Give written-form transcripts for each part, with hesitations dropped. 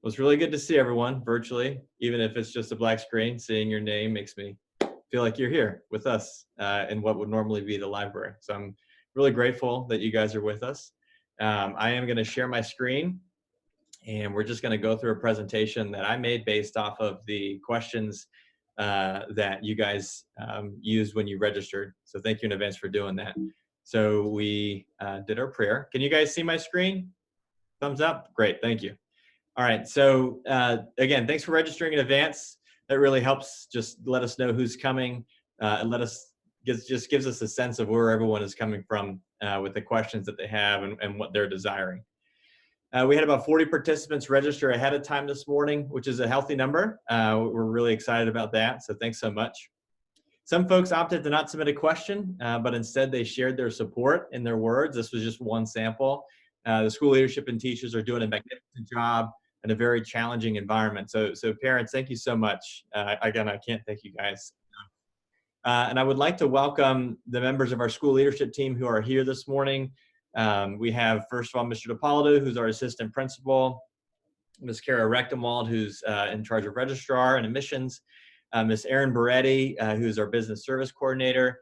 Well, it's really good to see everyone virtually, even if it's just a black screen. Seeing your name makes me feel like you're here with us in what would normally be the library. So I'm really grateful that you guys are with us. I am going to share my screen, and we're just going to go through a presentation that I made based off of the questions that you guys used when you registered. So thank you in advance for doing that. So we did our prayer. Can you guys see my screen? Thumbs up? Great, thank you. All right, so again, thanks for registering in advance. That really helps just let us know who's coming and just gives us a sense of where everyone is coming from with the questions that they have and what they're desiring. We had about 40 participants register ahead of time this morning, which is a healthy number. We're really excited about that, so thanks so much. Some folks opted to not submit a question, but instead they shared their support in their words. This was just one sample. The school leadership and teachers are doing a magnificent job in a very challenging environment. So parents, thank you so much. Again, I can't thank you guys. And I would like to welcome the members of our school leadership team who are here this morning. We have, first of all, Mr. DiPaolo, who's our assistant principal, Ms. Kara Rechtenwald, who's in charge of registrar and admissions, Ms. Erin Beretti, who's our business service coordinator,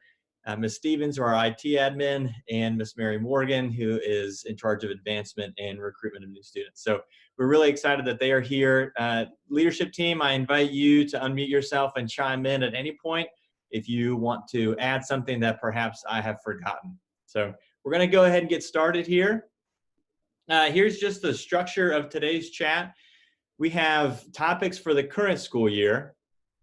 Ms. Stevens, who are our IT admin, and Ms. Mary Morgan, who is in charge of advancement and recruitment of new students. So we're really excited that they are here. Leadership team, I invite you to unmute yourself and chime in at any point if you want to add something that perhaps I have forgotten. So we're going to go ahead and get started here. Here's just the structure of today's chat. We have topics for the current school year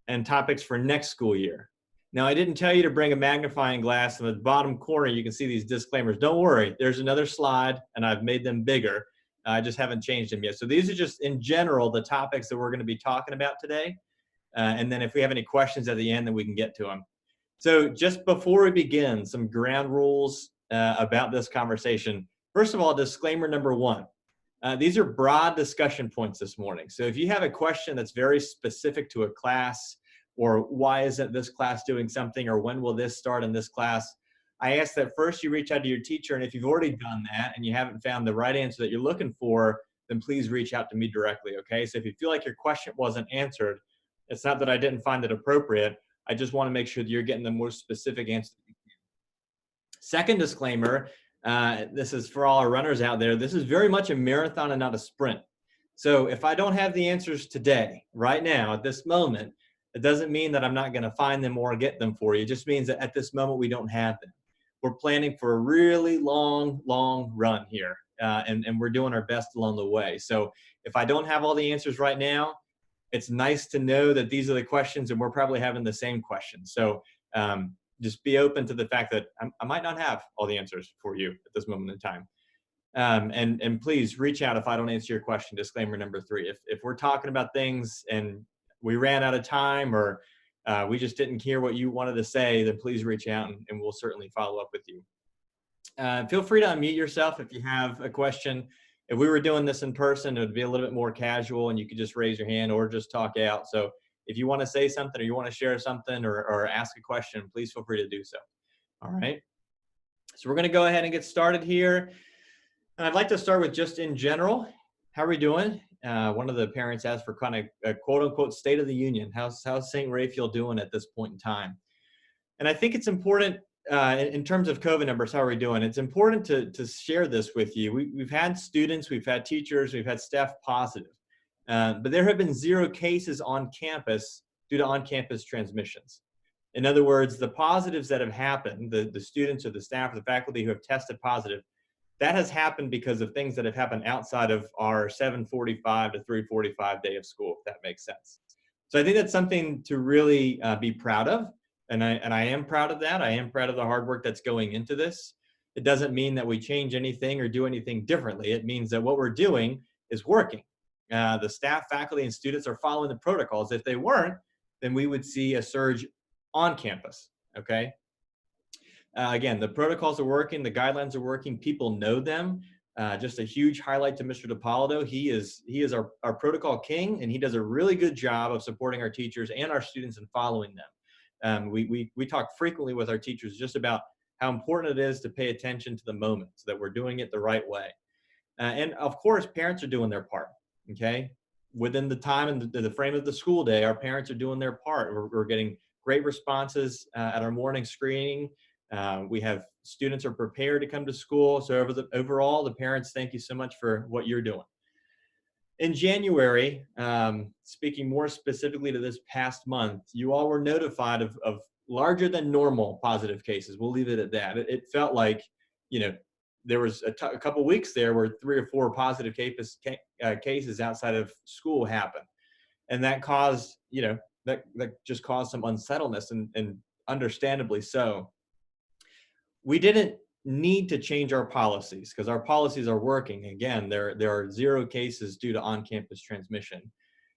and topics for next school year. Now, I didn't tell you to bring a magnifying glass. In the bottom corner, you can see these disclaimers. Don't worry, there's another slide, and I've made them bigger. I just haven't changed them yet. So these are just, in general, the topics that we're going to be talking about today. And then if we have any questions at the end, then we can get to them. So just before we begin, some ground rules about this conversation. First of all, disclaimer number one. These are broad discussion points this morning. So if you have a question that's very specific to a class, or why isn't this class doing something, or when will this start in this class, I ask that first you reach out to your teacher, and if you've already done that and you haven't found the right answer that you're looking for, then please reach out to me directly, okay? So if you feel like your question wasn't answered, it's not that I didn't find it appropriate, I just want to make sure that you're getting the most specific answer that you can. Second disclaimer, this is for all our runners out there, this is very much a marathon and not a sprint. So if I don't have the answers today, right now, at this moment, it doesn't mean that I'm not going to find them or get them for you. It just means that at this moment we don't have them. We're planning for a really long run here, and we're doing our best along the way. So if I don't have all the answers right now, it's nice to know that these are the questions and we're probably having the same questions. So just be open to the fact that I might not have all the answers for you at this moment in time. And please reach out if I don't answer your question. Disclaimer number 3. If we're talking about things and we ran out of time, or we just didn't hear what you wanted to say, then please reach out and we'll certainly follow up with you. Feel free to unmute yourself if you have a question. If we were doing this in person, it would be a little bit more casual and you could just raise your hand or just talk out. So if you want to say something or you want to share something or ask a question, please feel free to do so. All right. So we're going to go ahead and get started here. And I'd like to start with just in general, how are we doing? One of the parents asked for kind of a quote unquote state of the union. How's St. Raphael doing at this point in time? And I think it's important in terms of COVID numbers, how are we doing? It's important to share this with you. We've had students, we've had teachers, we've had staff positive, but there have been 0 cases on campus due to on-campus transmissions. In other words, the positives that have happened, the students or the staff or the faculty who have tested positive, that has happened because of things that have happened outside of our 7:45 to 3:45 day of school, if that makes sense. So I think that's something to really be proud of. And I am proud of that. I am proud of the hard work that's going into this. It doesn't mean that we change anything or do anything differently. It means that what we're doing is working. The staff, faculty, and students are following the protocols. If they weren't, then we would see a surge on campus, okay? Again, the protocols are working, the guidelines are working, people know them. Just a huge highlight to Mr. DiPaolo. He is our protocol king, and he does a really good job of supporting our teachers and our students and following them. We talk frequently with our teachers just about how important it is to pay attention to the moment so that we're doing it the right way. And of course, parents are doing their part, okay? within the time and the frame of the school day, our parents are doing their part. We're getting great responses at our morning screening. We have students are prepared to come to school. So overall, the parents, thank you so much for what you're doing. In January, speaking more specifically to this past month, you all were notified of larger than normal positive cases. We'll leave it at that. It felt like, there was a couple weeks there where 3 or 4 positive cases outside of school happened. And that caused, that just caused some unsettledness, and understandably so. We didn't need to change our policies because our policies are working. Again, there are 0 cases due to on-campus transmission.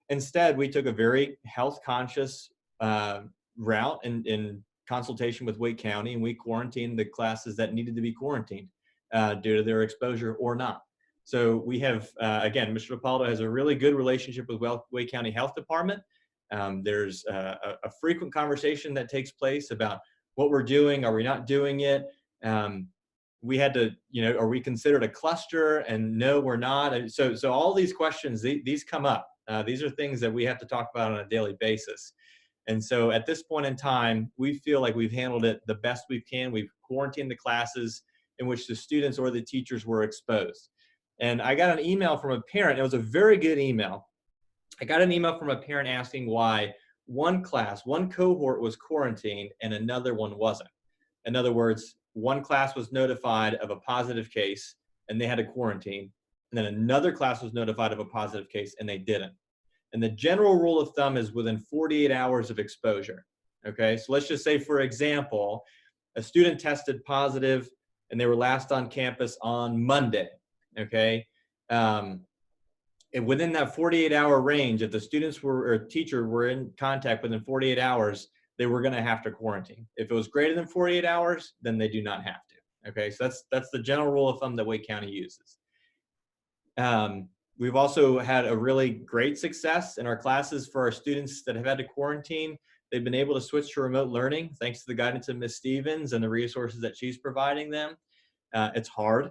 Instead, we took a very health-conscious route in consultation with Wake County, and we quarantined the classes that needed to be quarantined due to their exposure or not. So we have, again, Mr. DiPaolo has a really good relationship with Wake County Health Department. There's a frequent conversation that takes place about what we're doing. Are we not doing it? We had to, are we considered a cluster? And no, we're not. And so all these questions, these come up. These are things that we have to talk about on a daily basis. And so at this point in time, we feel like we've handled it the best we can. We've quarantined the classes in which the students or the teachers were exposed. And I got an email from a parent. It was a very good email. I got an email from a parent asking why one cohort was quarantined and another one wasn't. In other words, one class was notified of a positive case and they had to quarantine. And then another class was notified of a positive case and they didn't. And the general rule of thumb is within 48 hours of exposure. Okay, so let's just say, for example, a student tested positive and they were last on campus on Monday. Okay, and within that 48-hour range, if the students or teacher were in contact within 48 hours, they were going to have to quarantine. If it was greater than 48 hours, then they do not have to. Okay, so that's the general rule of thumb that Wake County uses. We've also had a really great success in our classes for our students that have had to quarantine. They've been able to switch to remote learning thanks to the guidance of Ms. Stevens and the resources that she's providing them. It's hard.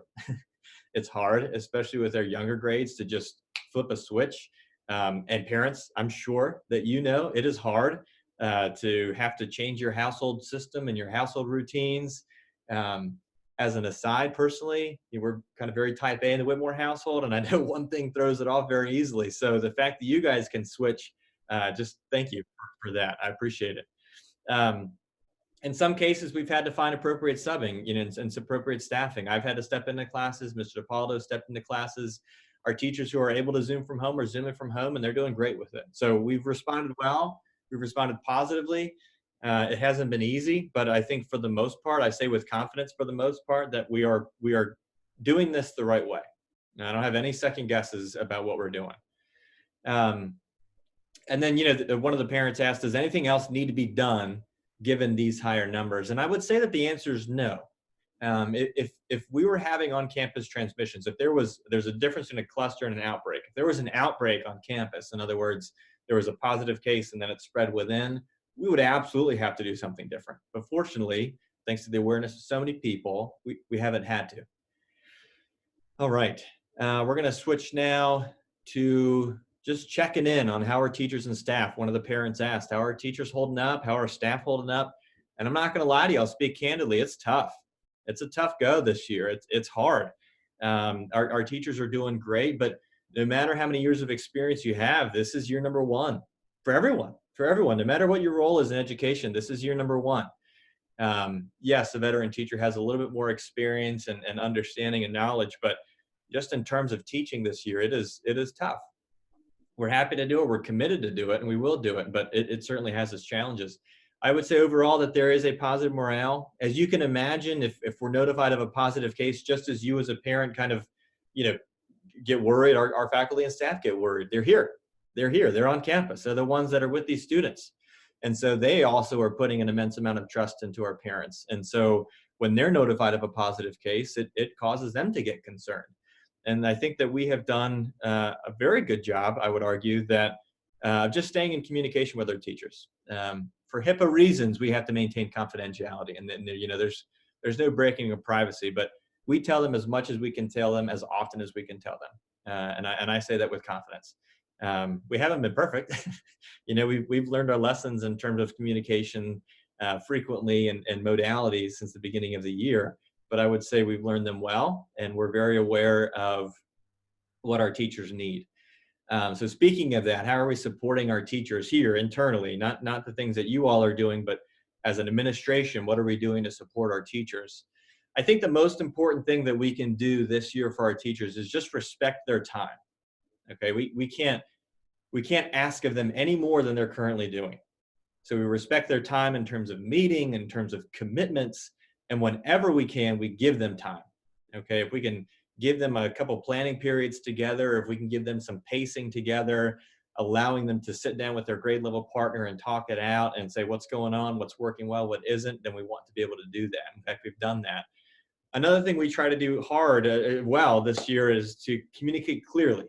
It's hard, especially with our younger grades, to just flip a switch. And parents, I'm sure that it is hard to have to change your household system and your household routines. As an aside, personally, we're kind of very type A in the Whitmore household, and I know one thing throws it off very easily. So the fact that you guys can switch, just thank you for that. I appreciate it. In some cases, we've had to find appropriate subbing, and appropriate staffing. I've had to step into classes. Mr. DiPaolo stepped into classes. Our teachers who are able to Zoom from home are Zooming from home, and they're doing great with it. So we've responded well. We've responded positively. It hasn't been easy, but I think for the most part, I say with confidence for the most part, that we are doing this the right way. Now, I don't have any second guesses about what we're doing. And then, one of the parents asked, does anything else need to be done given these higher numbers? And I would say that the answer is no. If we were having on-campus transmissions, there's a difference in a cluster and an outbreak. If there was an outbreak on campus, in other words, there was a positive case and then it spread within, we would absolutely have to do something different. But fortunately, thanks to the awareness of so many people, we haven't had to. All right, we're gonna switch now to just checking in on how our teachers and staff. One of the parents asked, how are our teachers holding up? How are our staff holding up? And I'm not gonna lie to you, I'll speak candidly, it's tough. It's a tough go this year. It's hard. Our teachers are doing great, but no matter how many years of experience you have, this is year number 1 for everyone. For everyone, no matter what your role is in education, this is year number 1. Yes, a veteran teacher has a little bit more experience and understanding and knowledge, but just in terms of teaching this year, it is tough. We're happy to do it. We're committed to do it, and we will do it, but it certainly has its challenges. I would say overall that there is a positive morale. As you can imagine, if we're notified of a positive case, just as you as a parent kind of, get worried, our faculty and staff get worried. They're here. They're on campus. They're the ones that are with these students. And so they also are putting an immense amount of trust into our parents. And so when they're notified of a positive case, it causes them to get concerned. And I think that we have done a very good job, I would argue, that just staying in communication with our teachers. For HIPAA reasons, we have to maintain confidentiality. And then, there's no breaking of privacy, but we tell them as much as we can tell them, as often as we can tell them. And I say that with confidence. We haven't been perfect. You know, we've learned our lessons in terms of communication frequently and modalities since the beginning of the year. But I would say we've learned them well, and we're very aware of what our teachers need. So speaking of that, how are we supporting our teachers here internally? Not the things that you all are doing, but as an administration, what are we doing to support our teachers? I think the most important thing that we can do this year for our teachers is just respect their time. Okay, we can't ask of them any more than they're currently doing. So we respect their time in terms of meeting, in terms of commitments, and whenever we can, we give them time. Okay, if we can give them a couple planning periods together, if we can give them some pacing together, allowing them to sit down with their grade level partner and talk it out and say what's going on, what's working well, what isn't, then we want to be able to do that. In fact, we've done that. Another thing we try to do hard well this year is to communicate clearly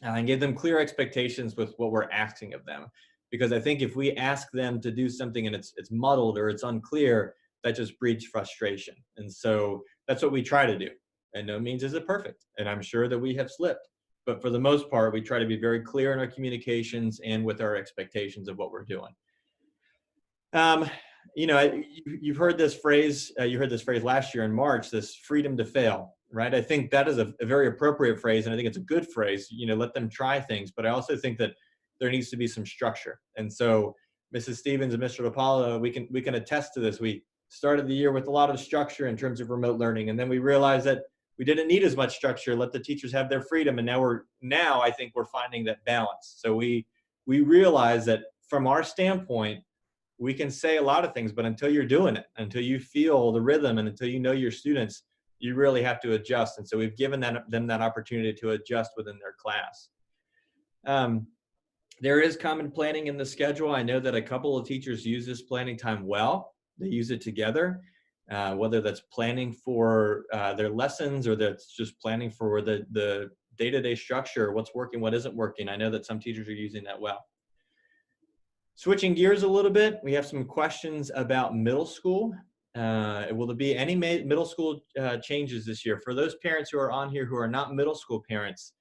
and give them clear expectations with what we're asking of them. Because I think if we ask them to do something and it's muddled or it's unclear, that just breeds frustration. And so that's what we try to do. And no means is it perfect. And I'm sure that we have slipped. But for the most part, we try to be very clear in our communications and with our expectations of what we're doing. You know, you've heard this phrase, you heard this phrase last year in March, this freedom to fail, right? I think that is a very appropriate phrase, and I think it's a good phrase, you know, let them try things. But I also think that there needs to be some structure. And so Mrs. Stevens and Mr. DiPaolo, we can attest to this. We started the year with a lot of structure in terms of remote learning, and then we realized that we didn't need as much structure, let the teachers have their freedom. And now I think we're finding that balance. So we realize that from our standpoint, we can say a lot of things, but until you're doing it, until you feel the rhythm and until you know your students, you really have to adjust. And so we've given them that opportunity to adjust within their class. There is common planning in the schedule. I know that a couple of teachers use this planning time well. They use it together, whether that's planning for their lessons or that's just planning for the day-to-day structure, what's working, what isn't working. I know that some teachers are using that well. Switching gears a little bit, we have some questions about middle school. Will there be any middle school changes this year? For those parents who are on here who are not middle school parents,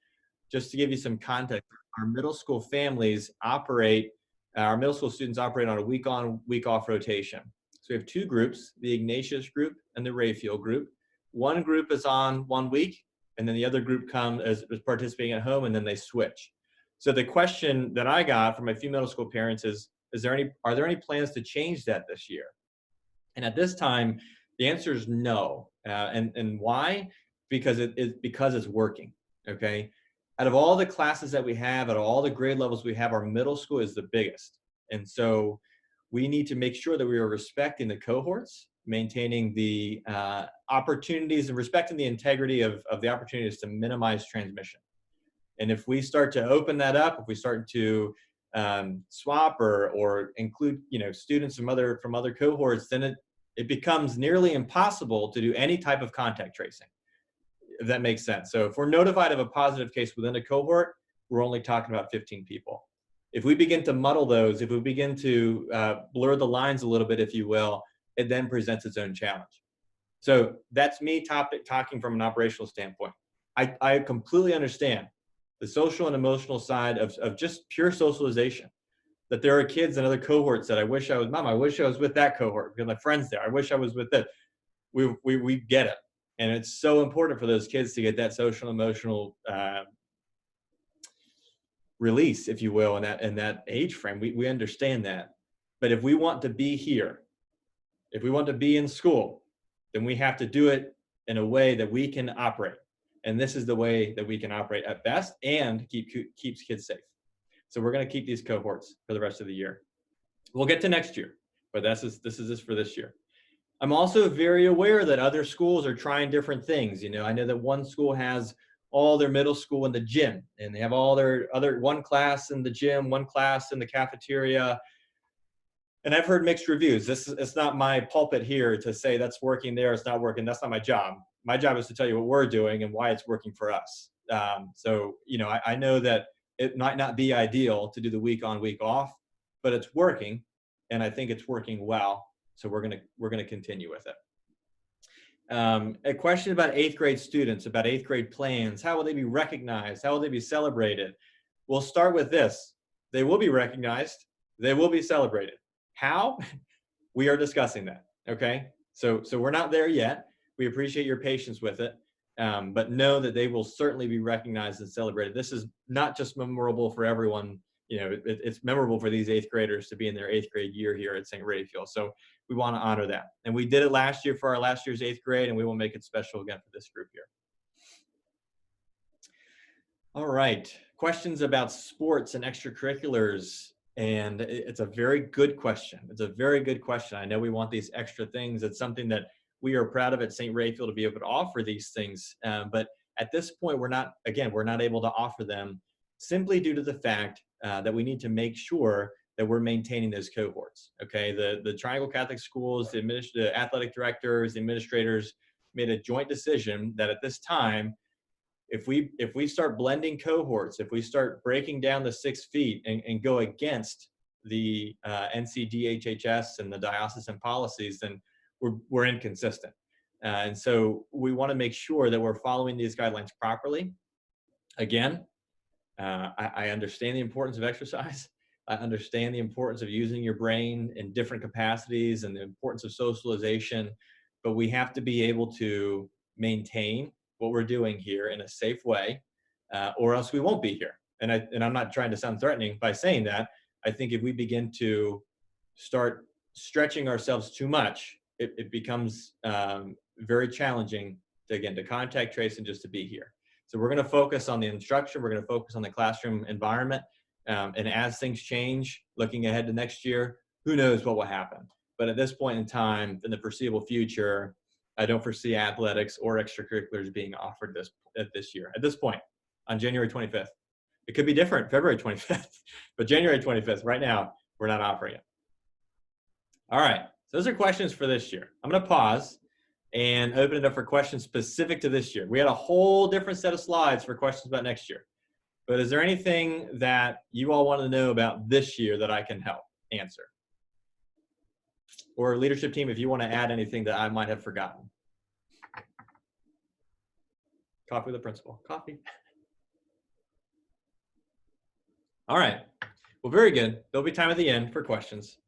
just to give you some context, our middle school families operate, our middle school students operate on a week-on, week-off rotation. So we have two groups, the Ignatius group and the Rayfield group. One group is on 1 week, and then the other group comes as participating at home, and then they switch. So the question that I got from a few middle school parents is are there any plans to change that this year? And at this time, the answer is no. And why? Because it's working. Okay. Out of all the classes that we have, out of all the grade levels we have, our middle school is the biggest. And so we need to make sure that we are respecting the cohorts, maintaining the opportunities and respecting the integrity of the opportunities to minimize transmission. And if we start to open that up, if we start to swap or include, you know, students from other cohorts, then it becomes nearly impossible to do any type of contact tracing, if that makes sense. So if we're notified of a positive case within a cohort, we're only talking about 15 people. If we begin to muddle those, if we begin to blur the lines a little bit, if you will, it then presents its own challenge. So that's me talking from an operational standpoint. I completely understand the social and emotional side of just pure socialization, that there are kids in other cohorts that I wish I was, Mom, I wish I was with that cohort because my friend's there. I wish I was with it. We get it. And it's so important for those kids to get that social emotional release, if you will, in that age frame. We understand that. But if we want to be here, if we want to be in school, then we have to do it in a way that we can operate. And this is the way that we can operate at best and keeps kids safe. So we're going to keep these cohorts for the rest of the year. We'll get to next year, but this is for this year. I'm also very aware that other schools are trying different things. You know, I know that one school has all their middle school in the gym, and they have all their one class in the gym, one class in the cafeteria. And I've heard mixed reviews. It's not my pulpit here to say that's working there, it's not working. That's not my job. My job is to tell you what we're doing and why it's working for us. So, you know, I know that it might not be ideal to do the week on, week off, but it's working, and I think it's working well. So we're gonna continue with it. A question about 8th grade students, about 8th grade plans. How will they be recognized? How will they be celebrated? we'll start with this. They will be recognized. They will be celebrated. How? We are discussing that, okay? So we're not there yet. We appreciate your patience with it, but know that they will certainly be recognized and celebrated. This is not just memorable for everyone. You know, it's memorable for these 8th graders to be in their 8th grade year here at St. Raphael. So we want to honor that. And we did it last year for our last year's 8th grade, and we will make it special again for this group here. All right, questions about sports and extracurriculars. And it's a very good question. It's a very good question. I know we want these extra things. It's something that we are proud of at St. Raphael to be able to offer these things. But at this point, we're not able to offer them simply due to the fact that we need to make sure that we're maintaining those cohorts. Okay, the Triangle Catholic Schools, the athletic directors, the administrators made a joint decision that at this time, if we start blending cohorts, if we start breaking down the 6 feet and go against the NCDHHS and the diocesan policies, then we're inconsistent. And so we want to make sure that we're following these guidelines properly. Again, I understand the importance of exercise. I understand the importance of using your brain in different capacities and the importance of socialization, but we have to be able to maintain what we're doing here in a safe way, or else we won't be here. And I'm not trying to sound threatening by saying that. I think if we begin to start stretching ourselves too much, it becomes very challenging to contact trace and just to be here. So we're going to focus on the instruction. We're going to focus on the classroom environment. And as things change, looking ahead to next year, who knows what will happen. But at this point in time, in the foreseeable future, I don't foresee athletics or extracurriculars being offered this year. At this point, on January 25th. It could be different, February 25th. But January 25th, right now, we're not offering it. All right, so those are questions for this year. I'm going to pause and open it up for questions specific to this year. We had a whole different set of slides for questions about next year. But is there anything that you all want to know about this year that I can help answer? Or leadership team, if you want to add anything that I might have forgotten. Coffee with the principal. Coffee. All right. Well, very good. There'll be time at the end for questions.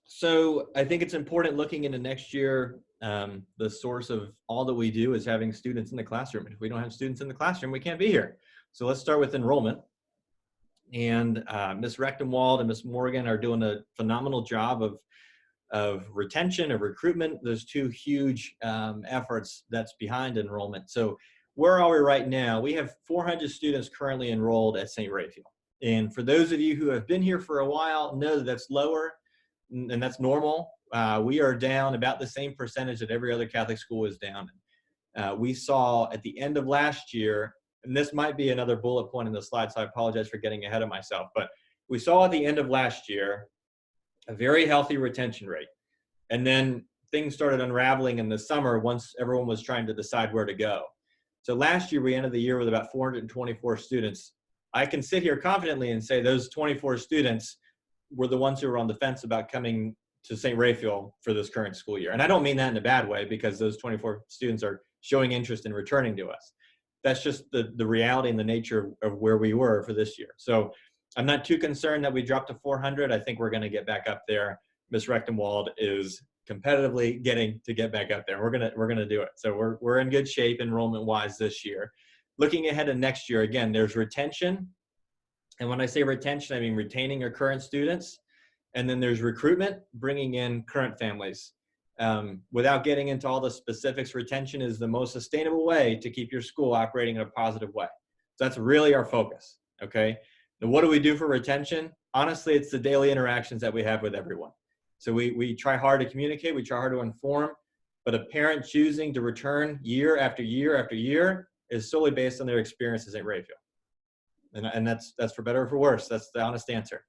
So I think it's important looking into next year, the source of all that we do is having students in the classroom. And if we don't have students in the classroom, we can't be here. So let's start with enrollment. And Ms. Rechtenwald and Ms. Morgan are doing a phenomenal job of retention, of recruitment. There's 2 huge efforts that's behind enrollment. So where are we right now? We have 400 students currently enrolled at St. Raphael. And for those of you who have been here for a while, know that that's lower, and that's normal. We are down about the same percentage that every other Catholic school is down. We saw at the end of last year, and this might be another bullet point in the slide, so I apologize for getting ahead of myself, but we saw at the end of last year a very healthy retention rate. And then things started unraveling in the summer once everyone was trying to decide where to go. So last year, we ended the year with about 424 students. I can sit here confidently and say those 24 students were the ones who were on the fence about coming to St. Raphael for this current school year. And I don't mean that in a bad way, because those 24 students are showing interest in returning to us. That's just the reality and the nature of where we were for this year. So I'm not too concerned that we dropped to 400. I think we're going to get back up there. Ms. Rechtenwald is competitively getting to get back up there. We're gonna do it. So we're in good shape enrollment wise this year. Looking ahead to next year, again, there's retention. And when I say retention, I mean retaining our current students. And then there's recruitment, bringing in current families. Without getting into all the specifics, retention is the most sustainable way to keep your school operating in a positive way. So that's really our focus, okay? Now, what do we do for retention? Honestly, it's the daily interactions that we have with everyone. So we try hard to communicate, we try hard to inform, but a parent choosing to return year after year after year is solely based on their experiences at Raphael. And that's for better or for worse. That's the honest answer.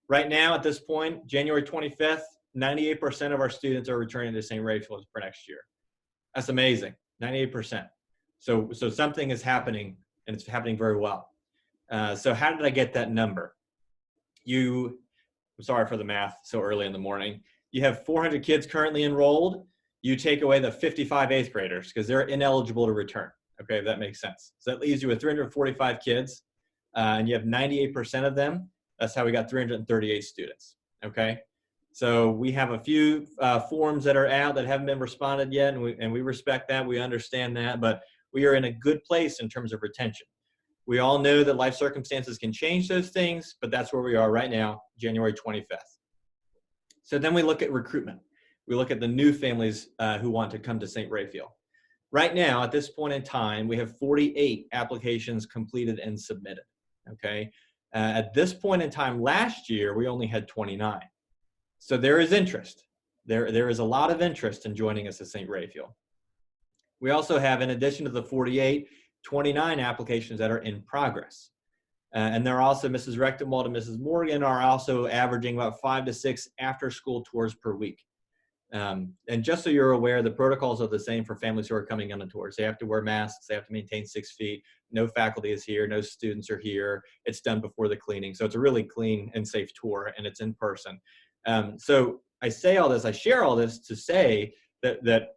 Right now, at this point, January 25th, 98% of our students are returning to St. Raphael for next year. That's amazing, 98%. So something is happening, and it's happening very well. So how did I get that number? I'm sorry for the math so early in the morning. You have 400 kids currently enrolled. You take away the 55 8th graders because they're ineligible to return. Okay, if that makes sense. So that leaves you with 345 kids. and you have 98% of them, that's how we got 338 students, okay? So we have a few forms that are out that haven't been responded yet, and we respect that, we understand that, but we are in a good place in terms of retention. We all know that life circumstances can change those things, but that's where we are right now, January 25th. So then we look at recruitment. We look at the new families who want to come to St. Raphael. Right now, at this point in time, we have 48 applications completed and submitted, okay? At this point in time last year, we only had 29. So there is interest. There is a lot of interest in joining us at St. Raphael. We also have, in addition to the 48, 29 applications that are in progress. And they're also, Mrs. Rechtenwald and Mrs. Morgan are also averaging about 5 to 6 after-school tours per week. And just so you're aware, the protocols are the same for families who are coming on the tours. They have to wear masks, they have to maintain 6 feet, no faculty is here, no students are here, it's done before the cleaning. So it's a really clean and safe tour, and it's in person. So I say all this, I share all this to say that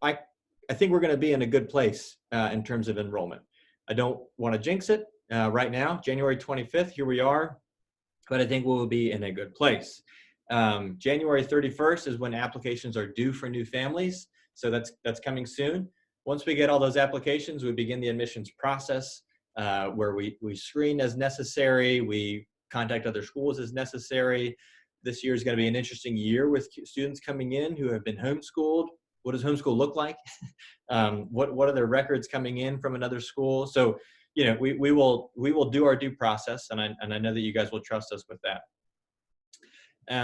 I think we're gonna be in a good place in terms of enrollment. I don't wanna jinx it right now, January 25th, here we are, but I think we'll be in a good place. January 31st is when applications are due for new families. So that's coming soon. Once we get all those applications, we begin the admissions process where we screen as necessary. We contact other schools as necessary. This year is going to be an interesting year with students coming in who have been homeschooled. What does homeschool look like? What are their records coming in from another school? So, you know, we will do our due process, and I know that you guys will trust us with that.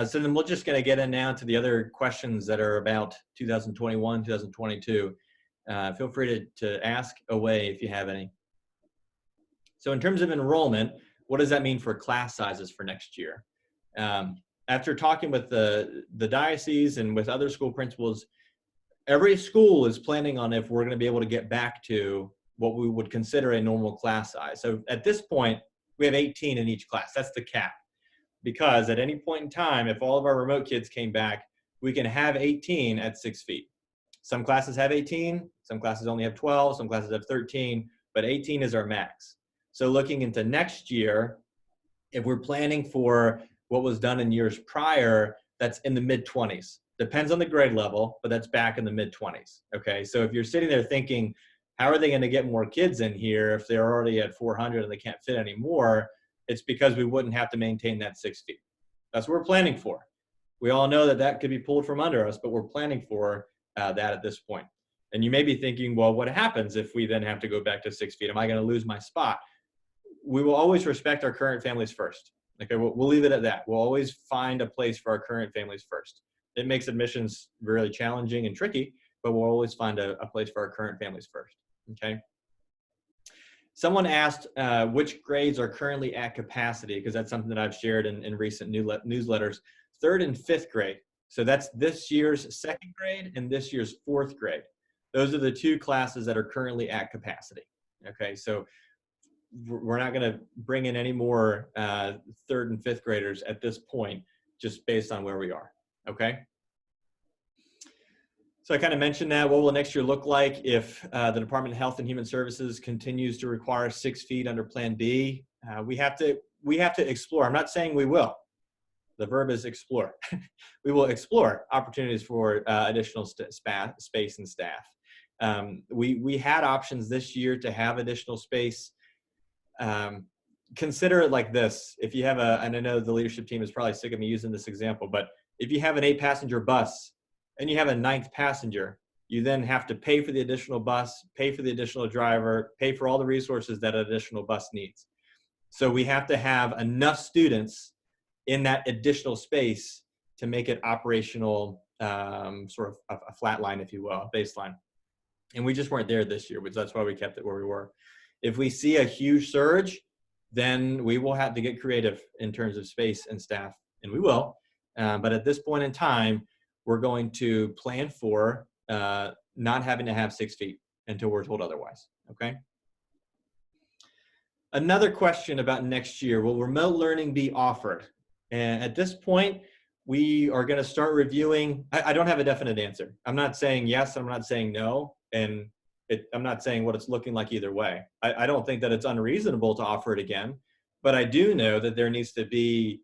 So then we're just going to get in now to the other questions that are about 2021, 2022. Feel free to ask away if you have any. So in terms of enrollment, what does that mean for class sizes for next year? After talking with the diocese and with other school principals, every school is planning on if we're going to be able to get back to what we would consider a normal class size. So at this point, we have 18 in each class. That's the cap. Because at any point in time, if all of our remote kids came back, we can have 18 at 6 feet. Some classes have 18, some classes only have 12, some classes have 13, but 18 is our max. So looking into next year, if we're planning for what was done in years prior, that's in the mid-20s. Depends on the grade level, but that's back in the mid-20s, okay? So if you're sitting there thinking, how are they gonna get more kids in here if they're already at 400 and they can't fit anymore? It's because we wouldn't have to maintain that 6 feet. That's what we're planning for. We all know that that could be pulled from under us, but we're planning for that at this point. And you may be thinking, well, what happens if we then have to go back to 6 feet? Am I going to lose my spot? We will always respect our current families first. Okay, we'll leave it at that. We'll always find a place for our current families first. It makes admissions really challenging and tricky, but we'll always find a place for our current families first. Okay. Someone asked which grades are currently at capacity, because that's something that I've shared in recent newsletters. 3rd and 5th grade. So that's this year's 2nd grade and this year's 4th grade. Those are the 2 classes that are currently at capacity. Okay, so we're not going to bring in any more 3rd and 5th graders at this point, just based on where we are. Okay. So I kind of mentioned that. What will next year look like if the Department of Health and Human Services continues to require 6 feet under Plan B? We have to explore. I'm not saying we will. The verb is explore. We will explore opportunities for additional space and staff. We had options this year to have additional space. Consider it like this. If you have and I know the leadership team is probably sick of me using this example, but if you have an 8-passenger bus and you have a 9th passenger, you then have to pay for the additional bus, pay for the additional driver, pay for all the resources that an additional bus needs. So we have to have enough students in that additional space to make it operational, sort of a flat line, if you will, a baseline. And we just weren't there this year, which that's why we kept it where we were. If we see a huge surge, then we will have to get creative in terms of space and staff, and we will. But at this point in time, we're going to plan for not having to have 6 feet until we're told otherwise, okay? Another question about next year, will remote learning be offered? And at this point, we are gonna start reviewing. I don't have a definite answer. I'm not saying yes, I'm not saying no. And I'm not saying what it's looking like either way. I don't think that it's unreasonable to offer it again, but I do know that there needs to be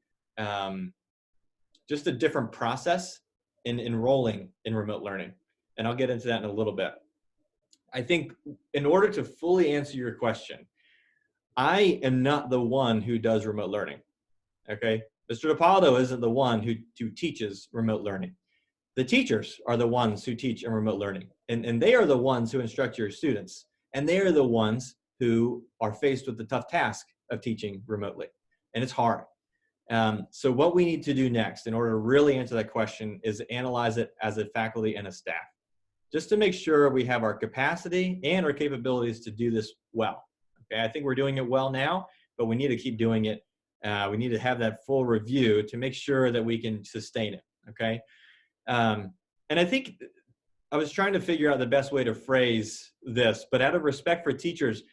just a different process in enrolling in remote learning. And I'll get into that in a little bit. I think in order to fully answer your question, I am not the one who does remote learning, okay? Mr. DiPaolo isn't the one who teaches remote learning. The teachers are the ones who teach in remote learning, and they are the ones who instruct your students, and they are the ones who are faced with the tough task of teaching remotely, and it's hard. So what we need to do next in order to really answer that question is analyze it as a faculty and a staff, just to make sure we have our capacity and our capabilities to do this well. Okay, I think we're doing it well now, but we need to keep doing it. We need to have that full review to make sure that we can sustain it, okay? And I think I was trying to figure out the best way to phrase this, but out of respect for teachers,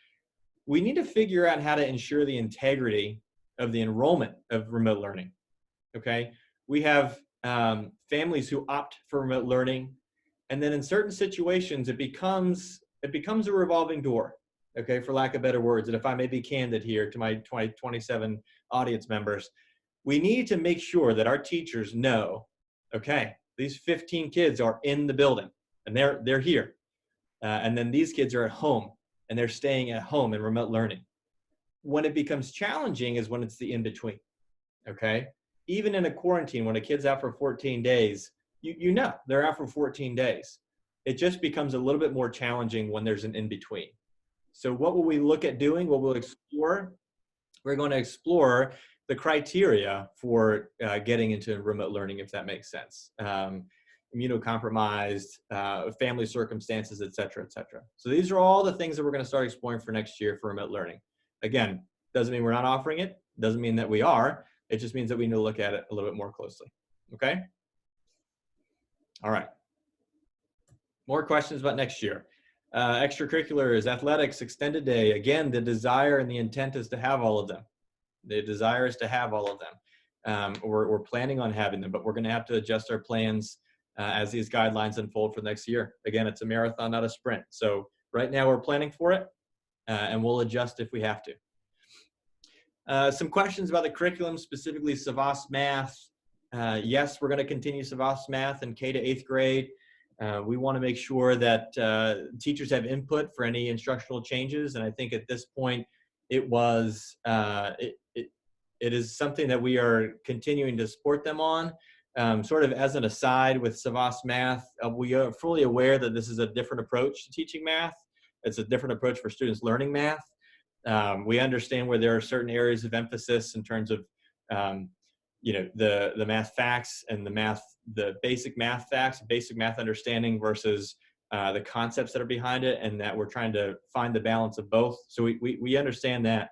we need to figure out how to ensure the integrity of the enrollment of remote learning, okay? We have families who opt for remote learning, and then in certain situations, it becomes a revolving door, okay, for lack of better words. And if I may be candid here to my 27 audience members, we need to make sure that our teachers know, okay, these 15 kids are in the building and they're here. And then these kids are at home and they're staying at home in remote learning. When it becomes challenging is when it's the in-between, okay? Even in a quarantine, when a kid's out for 14 days, you know they're out for 14 days. It just becomes a little bit more challenging when there's an in-between. So what will we look at doing? What we'll explore? We're going to explore the criteria for getting into remote learning, if that makes sense. Immunocompromised, family circumstances, et cetera, et cetera. So these are all the things that we're going to start exploring for next year for remote learning. Again, doesn't mean we're not offering it. Doesn't mean that we are. It just means that we need to look at it a little bit more closely. Okay? All right. More questions about next year. Extracurriculars, athletics, extended day. Again, the desire and the intent is to have all of them. The desire is to have all of them. We're planning on having them, but we're going to have to adjust our plans as these guidelines unfold for next year. Again, it's a marathon, not a sprint. So right now we're planning for it, and we'll adjust if we have to. Some questions about the curriculum, specifically Savas Math. Yes, we're going to continue Savas Math in K to 8th grade. We want to make sure that teachers have input for any instructional changes, and I think at this point it is something that we are continuing to support them on. Sort of as an aside with Savas Math, we are fully aware that this is a different approach to teaching math. It's a different approach for students learning math. We understand where there are certain areas of emphasis in terms of the math facts and the basic math facts, basic math understanding versus the concepts that are behind it, and that we're trying to find the balance of both. So we understand that.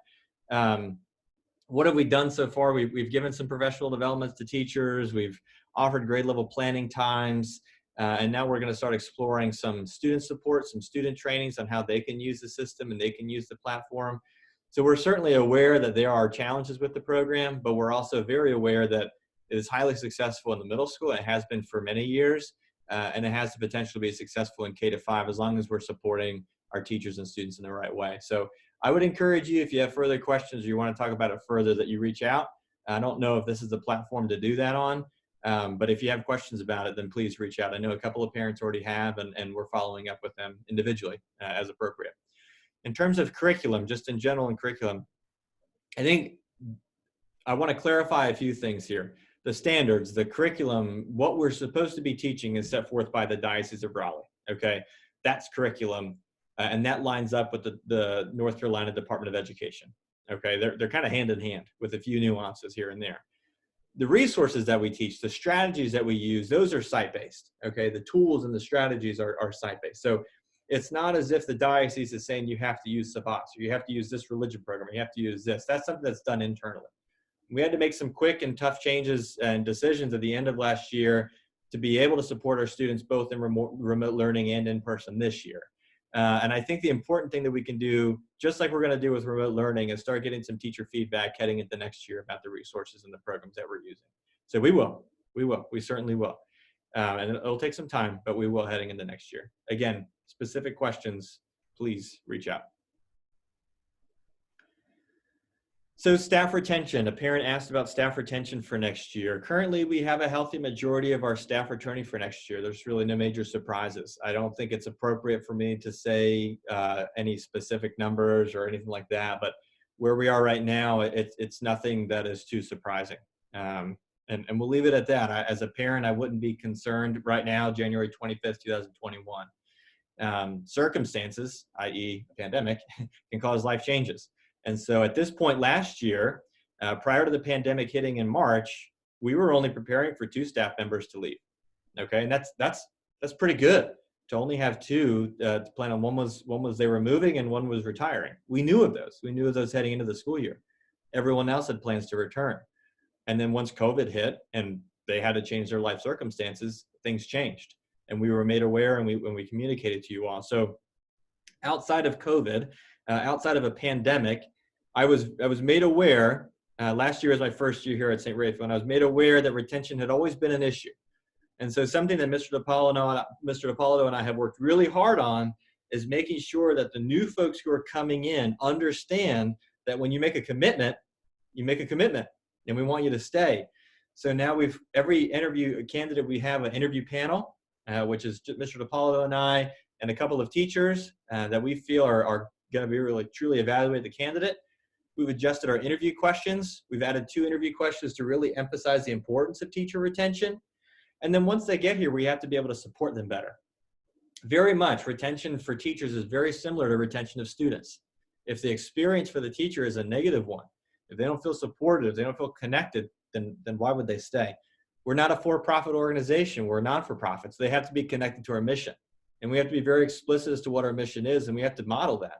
What have we done so far? We've given some professional developments to teachers. We've offered grade level planning times. And now we're going to start exploring some student support, some student trainings on how they can use the system and they can use the platform. So we're certainly aware that there are challenges with the program, but we're also very aware that it is highly successful in the middle school. And it has been for many years, and it has the potential to be successful in K to 5 as long as we're supporting our teachers and students in the right way. So I would encourage you, if you have further questions or you want to talk about it further, that you reach out. I don't know if this is the platform to do that on, but if you have questions about it, then please reach out. I know a couple of parents already have, and we're following up with them individually as appropriate. In terms of curriculum, just in general in curriculum, I think I want to clarify a few things here. The standards, the curriculum, what we're supposed to be teaching is set forth by the Diocese of Raleigh, okay? That's curriculum, and that lines up with the North Carolina Department of Education, okay? They're kind of hand in hand with a few nuances here and there. The resources that we teach, the strategies that we use, those are site-based, okay? The tools and the strategies are site-based. So it's not as if the diocese is saying you have to use Savas, or you have to use this religion program, or you have to use this. That's something that's done internally. We had to make some quick and tough changes and decisions at the end of last year to be able to support our students both in remote learning and in person this year. And I think the important thing that we can do, just like we're going to do with remote learning, is start getting some teacher feedback heading into next year about the resources and the programs that we're using. So we certainly will. And it'll take some time, but we will heading into next year. Again, specific questions, please reach out. So staff retention, a parent asked about staff retention for next year. Currently, we have a healthy majority of our staff returning for next year. There's really no major surprises. I don't think it's appropriate for me to say any specific numbers or anything like that, but where we are right now, it's nothing that is too surprising. And we'll leave it at that. As a parent, I wouldn't be concerned right now, January 25th, 2021. Circumstances, i.e. a pandemic, can cause life changes. And so at this point last year, prior to the pandemic hitting in March, we were only preparing for 2 staff members to leave. Okay, and that's pretty good to only have 2 to plan on. One was they were moving and one was retiring. We knew of those. We knew of those heading into the school year. Everyone else had plans to return. And then once COVID hit and they had to change their life circumstances, things changed. And we were made aware, and we communicated to you all. So outside of COVID, outside of a pandemic, I was made aware, last year was my first year here at St. Raphael, and I was made aware that retention had always been an issue. And so something that Mr. DiPaolo and I have worked really hard on is making sure that the new folks who are coming in understand that when you make a commitment, and we want you to stay. So now every interview candidate, we have an interview panel, which is Mr. DiPaolo and I and a couple of teachers that we feel are going to be really truly evaluate the candidate. We've adjusted our interview questions. We've added 2 interview questions to really emphasize the importance of teacher retention. And then once they get here, we have to be able to support them better. Very much, retention for teachers is very similar to retention of students. If the experience for the teacher is a negative one, if they don't feel supported, if they don't feel connected, then why would they stay? We're not a for-profit organization. We're non-for-profits. They have to be connected to our mission. And we have to be very explicit as to what our mission is, and we have to model that.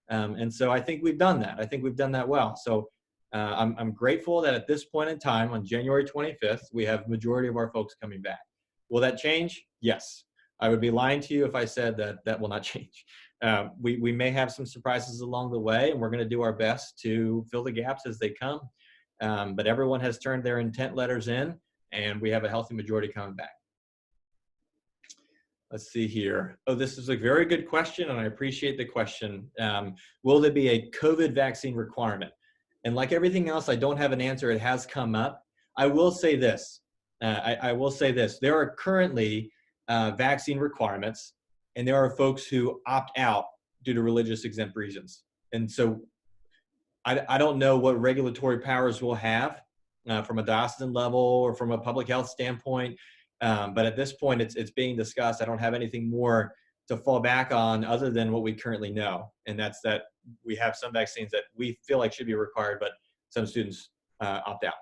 And so I think we've done that. I think we've done that well. So I'm grateful that at this point in time, on January 25th, we have majority of our folks coming back. Will that change? Yes. I would be lying to you if I said that will not change. We may have some surprises along the way, and we're going to do our best to fill the gaps as they come. But everyone has turned their intent letters in, and we have a healthy majority coming back. Let's see here. Oh, this is a very good question, and I appreciate the question. Will there be a COVID vaccine requirement? And like everything else, I don't have an answer. It has come up. I will say this. I will say this. There are currently vaccine requirements, and there are folks who opt out due to religious exempt reasons. And so I don't know what regulatory powers we'll have from a diocesan level or from a public health standpoint. But at this point, it's being discussed. I don't have anything more to fall back on other than what we currently know. And that's that we have some vaccines that we feel like should be required, but some students opt out.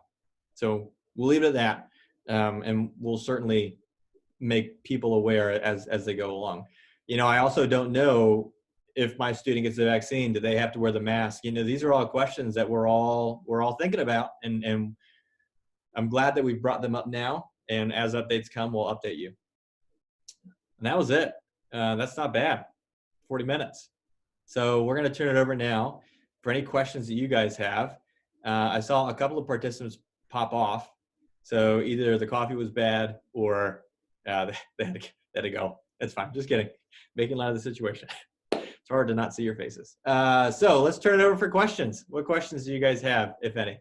So we'll leave it at that. And we'll certainly make people aware as they go along. You know, I also don't know if my student gets the vaccine, do they have to wear the mask? You know, these are all questions that we're all thinking about. And I'm glad that we've brought them up now. And as updates come, we'll update you. And that was it. That's not bad. 40 minutes. So we're going to turn it over now for any questions that you guys have. I saw a couple of participants pop off. So either the coffee was bad or they had to go. That's fine. Just kidding. Making light of the situation. It's hard to not see your faces. So let's turn it over for questions. What questions do you guys have, if any?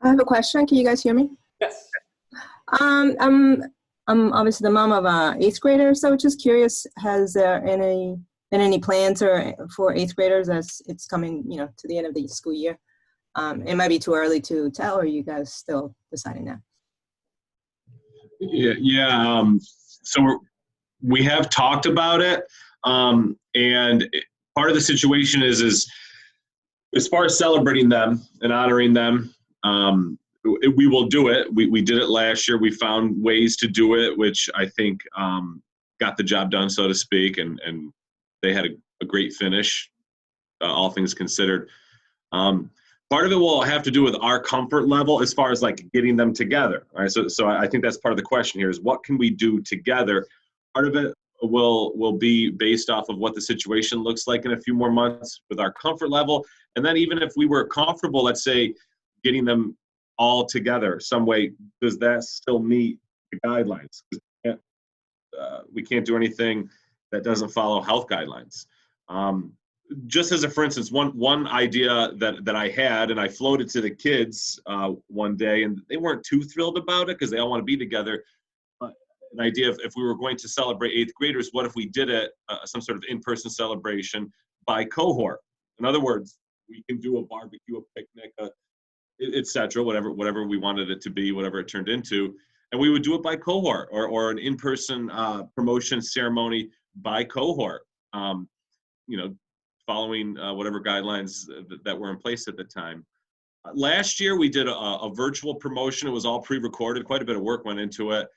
I have a question. Can you guys hear me? Yes. I'm obviously the mom of an 8th grader, so just curious, has there been any plans for 8th graders as it's coming, to the end of the school year? It might be too early to tell, or are you guys still deciding now? Yeah. So we have talked about it, and part of the situation is as far as celebrating them and honoring them. We will do it. We did it last year. We found ways to do it, which I think got the job done, so to speak, and they had a great finish, all things considered. Part of it will have to do with our comfort level as far as like getting them together. All right. So I think that's part of the question here is what can we do together? Part of it will be based off of what the situation looks like in a few more months with our comfort level. And then even if we were comfortable, let's say, getting them all together some way. Does that still meet the guidelines? 'Cause we can't do anything that doesn't follow health guidelines. Just as a for instance, one idea that I had and I floated to the kids one day, and they weren't too thrilled about it because they all want to be together. An idea of if we were going to celebrate eighth graders, what if we did it some sort of in-person celebration by cohort? In other words, we can do a barbecue, a picnic, etc., whatever we wanted it to be, whatever it turned into, and we would do it by cohort or an in-person promotion ceremony by cohort. Following whatever guidelines that were in place at the time. Last year we did a virtual promotion. It was all pre-recorded. Quite a bit of work went into it.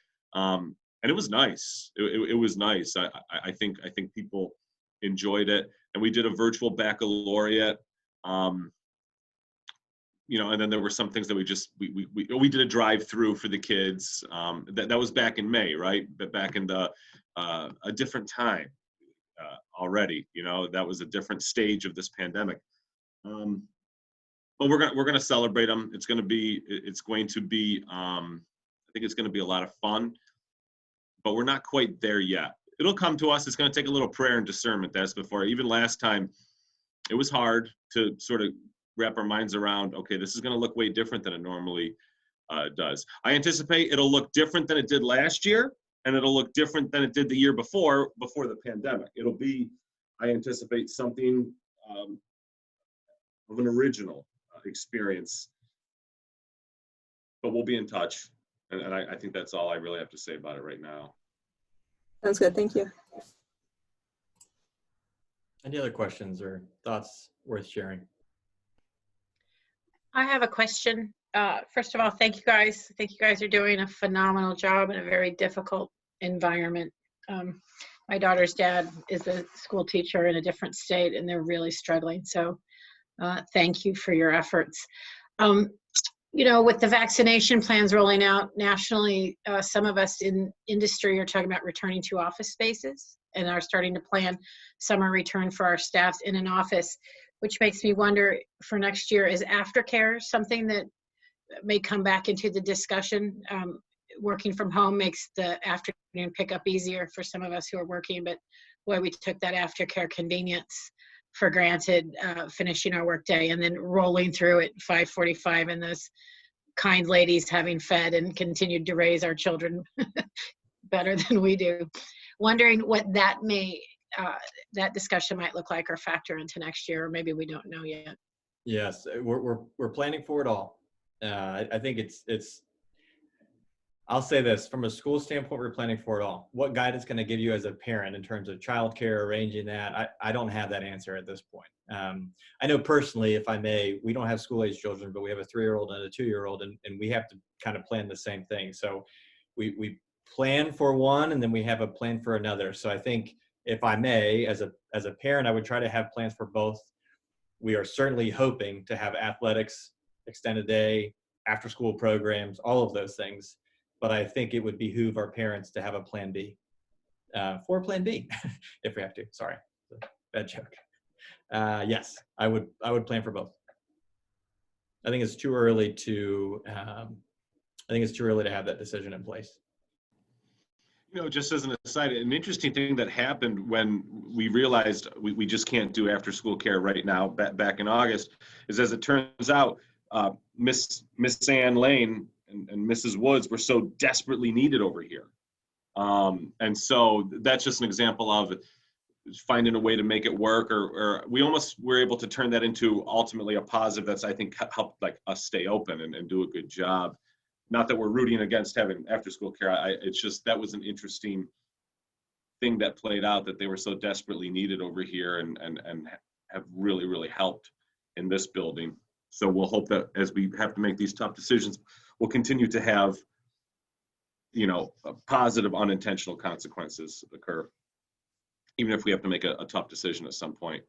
And it was nice. It was nice. I think people enjoyed it. And we did a virtual baccalaureate. And then there were some things that we did a drive-through for the kids. That was back in May, right? But back in a different time already. That was a different stage of this pandemic. But we're gonna celebrate them. It's going to be. I think it's going to be a lot of fun. But we're not quite there yet. It'll come to us. It's going to take a little prayer and discernment. That's before. Even last time, it was hard to sort of wrap our minds around, okay, this is going to look way different than it normally does. I anticipate it'll look different than it did last year, and it'll look different than it did the year before the pandemic. It'll be, I anticipate, something of an original experience. But we'll be in touch. And I think that's all I really have to say about it right now. Sounds good. Thank you. Any other questions or thoughts worth sharing? I have a question. First of all, thank you guys. I think you guys are doing a phenomenal job in a very difficult environment. My daughter's dad is a school teacher in a different state, and they're really struggling. So thank you for your efforts. With the vaccination plans rolling out nationally, some of us in industry are talking about returning to office spaces and are starting to plan summer return for our staffs in an office, which makes me wonder for next year, is aftercare something that may come back into the discussion? Working from home makes the afternoon pickup easier for some of us who are working, but boy, we took that aftercare convenience for granted, finishing our workday and then rolling through at 5:45, and those kind ladies having fed and continued to raise our children better than we do. Wondering what that discussion might look like or factor into next year, or maybe we don't know yet. Yes, we're planning for it all. I think it's. I'll say this, from a school standpoint, we're planning for it all. What guidance can I give you as a parent in terms of childcare, arranging that? I don't have that answer at this point. I know personally, if I may, we don't have school-age children, but we have a 3-year-old and a 2-year-old, and we have to kind of plan the same thing. So we plan for one, and then we have a plan for another. So I think, if I may, as a parent, I would try to have plans for both. We are certainly hoping to have athletics, extended day, after-school programs, all of those things. But I think it would behoove our parents to have a plan B, for plan B, if we have to. Sorry, bad joke. Yes, I would plan for both. I think it's too early to have that decision in place. Just as an aside, an interesting thing that happened when we realized we just can't do after school care right now, back in August, is, as it turns out, Miss Ann Lane and Mrs. Woods were so desperately needed over here. And so that's just an example of finding a way to make it work, or we almost were able to turn that into ultimately a positive that's, I think, helped us stay open and do a good job. Not that we're rooting against having after school care. It's just, that was an interesting thing that played out, that they were so desperately needed over here and have really, really helped in this building. So we'll hope that as we have to make these tough decisions, we'll continue to have, positive unintentional consequences occur, even if we have to make a tough decision at some point.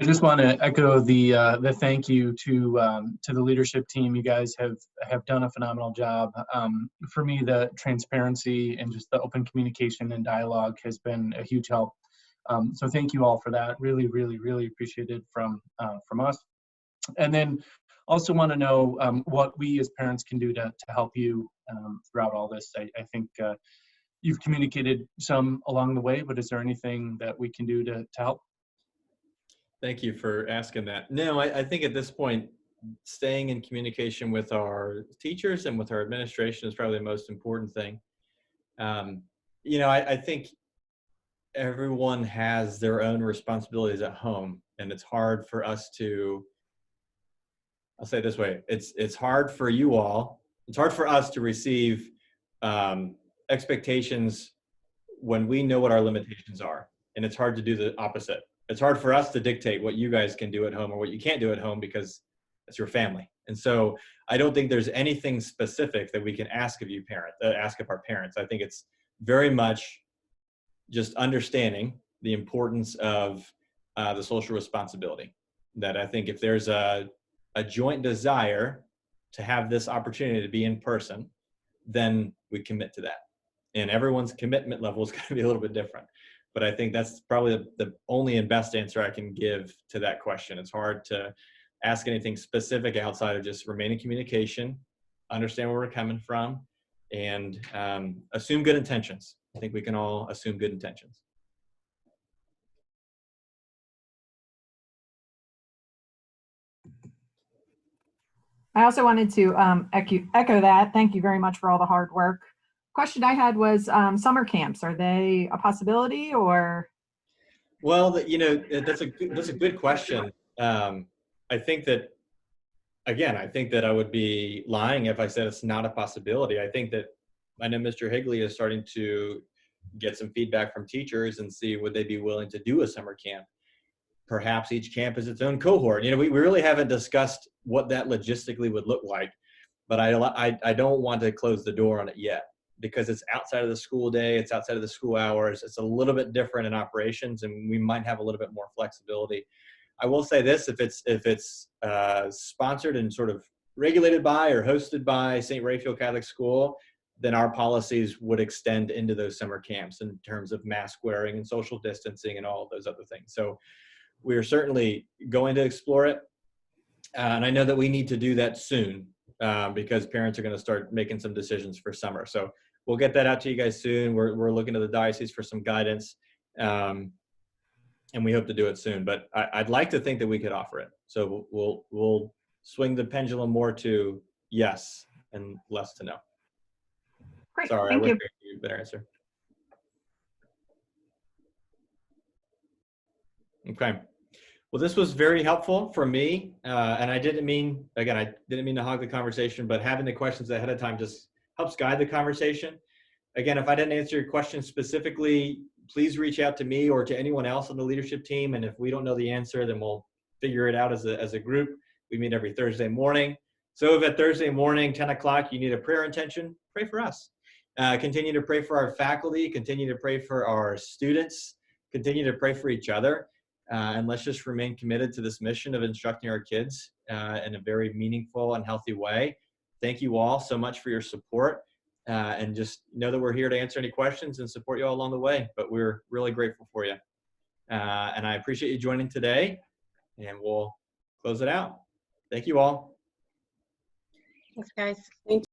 I just want to echo the thank you to the leadership team. You guys have done a phenomenal job. For me, the transparency and just the open communication and dialogue has been a huge help. So thank you all for that. Really, really, really appreciated from us. And then also want to know what we as parents can do to help you throughout all this. I think you've communicated some along the way, but is there anything that we can do to help? Thank you for asking that. No, I think at this point, staying in communication with our teachers and with our administration is probably the most important thing. I think everyone has their own responsibilities at home, and it's hard for us to, I'll say it this way, it's hard for you all, it's hard for us to receive expectations when we know what our limitations are, and it's hard to do the opposite. It's hard for us to dictate what you guys can do at home or what you can't do at home because it's your family. And so I don't think there's anything specific that we can ask of you ask of our parents. I think it's very much just understanding the importance of the social responsibility. That I think if there's a joint desire to have this opportunity to be in person, then we commit to that. And everyone's commitment level is going to be a little bit different. But I think that's probably the only and best answer I can give to that question. It's hard to ask anything specific outside of just remain in communication, understand where we're coming from, and assume good intentions. I think we can all assume good intentions. I also wanted to echo that. Thank you very much for all the hard work. Question I had was summer camps. Are they a possibility or? Well, that's a good question. I think that, again, I think that I would be lying if I said it's not a possibility. I think that I know Mr. Higley is starting to get some feedback from teachers and see would they be willing to do a summer camp. Perhaps each camp is its own cohort. We really haven't discussed what that logistically would look like, but I don't want to close the door on it yet because it's outside of the school day, it's outside of the school hours, it's a little bit different in operations, and we might have a little bit more flexibility. I will say this, if it's sponsored and sort of regulated by or hosted by St. Raphael Catholic School, then our policies would extend into those summer camps in terms of mask wearing and social distancing and all of those other things. So we are certainly going to explore it. And I know that we need to do that soon because parents are going to start making some decisions for summer. So we'll get that out to you guys soon. We're looking to the diocese for some guidance. And we hope to do it soon, but I'd like to think that we could offer it. So we'll swing the pendulum more to yes and less to no. Great, Sorry, thank I you. wish I gave you a better answer. Okay. Well, this was very helpful for me, and I didn't mean to hog the conversation, but having the questions ahead of time just helps guide the conversation. Again, if I didn't answer your question specifically, please reach out to me or to anyone else on the leadership team. And if we don't know the answer, then we'll figure it out as a group. We meet every Thursday morning. So if at Thursday morning, 10 o'clock, you need a prayer intention, pray for us. Continue to pray for our faculty, continue to pray for our students, continue to pray for each other. And let's just remain committed to this mission of instructing our kids in a very meaningful and healthy way. Thank you all so much for your support. And just know that we're here to answer any questions and support you all along the way. But we're really grateful for you. And I appreciate you joining today. And we'll close it out. Thank you all. Thanks, guys. Thank